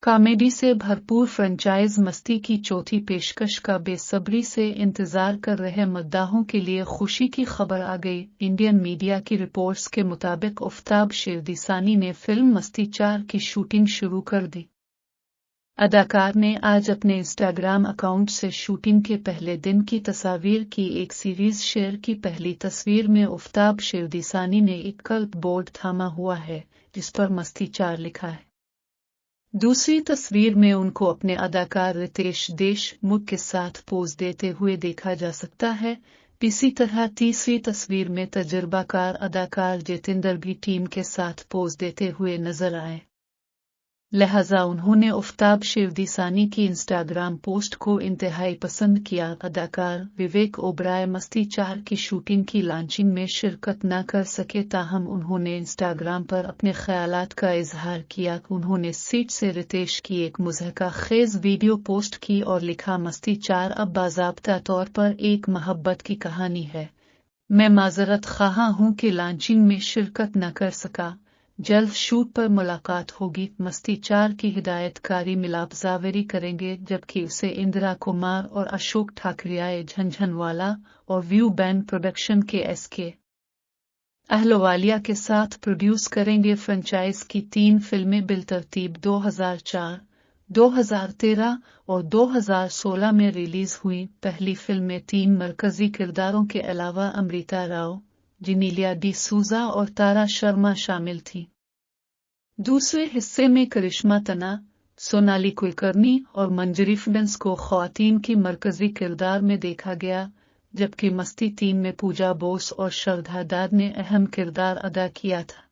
Comedy से भरपूर franchise मस्ती की चौथी पेशकश का बेसब्री से इंतजार कर रहे मद्दाहों के लिए खुशी की खबर आ गई। इंडियन मीडिया की रिपोर्ट्स के मुताबिक आफताब शिरदीसानी ने फिल्म मस्ती 4 की शूटिंग शुरू कर दी। अदाकार ने आज अपने इंस्टाग्राम अकाउंट से शूटिंग के पहले दिन की तस्वीर की एक सीरीज शेयर की। पहली तस्वीर में आफताब शिरदीसानी ने एक कल्प बोर्ड थामा हुआ है जिस पर मस्ती 4 लिखा है। दूसरी तस्वीर में उनको अपने अदाकार रितेश देशमुख के साथ पोज देते हुए देखा जा सकता है। इसी तरह तीसरी तस्वीर में तजुर्बाकार अदाकार जितेंद्र भी टीम के साथ पोज देते हुए नजर आए। लिहाजा उन्होंने आफताब शिरदीसानी की इंस्टाग्राम पोस्ट को इंतहाई पसंद किया। अदाकार विवेक ओबराय मस्ती 4 की शूटिंग की लॉन्चिंग में शिरकत न कर सके, ताहम उन्होंने इंस्टाग्राम पर अपने ख्यालात का इजहार किया। उन्होंने सीट से रितेश की एक मुज़हका खेज वीडियो पोस्ट की और लिखा, मस्ती 4 अब बाज़ाब्ता तौर पर एक मोहब्बत की कहानी है। मैं माजरत ख्वाह हूँ कि लॉन्चिंग में शिरकत न कर सका। जल्द शूट पर मुलाकात होगी। मस्ती 4 की हिदायतकारी मिलाप जावेरी करेंगे, जबकि उसे इंदिरा कुमार और अशोक ठाकरियाए झंझनवाला और व्यू बैंड प्रोडक्शन के SK अहलुवालिया के साथ प्रोड्यूस करेंगे। फ्रेंचाइज की 3 फिल्में बिलतरतीब 2004, 2013 और 2016 में रिलीज हुई। पहली फिल्म में 3 मरकजी किरदारों के अलावा अमृता राव, जेनेलिया डिसूजा और तारा शर्मा शामिल थी। दूसरे हिस्से में करिश्मा तना, सोनाली कुलकर्णी और मंजरी फिडेंस को ख्वातीन की मरकजी किरदार में देखा गया, जबकि मस्ती 3 में पूजा बोस और श्रद्धा दाद ने अहम किरदार अदा किया था।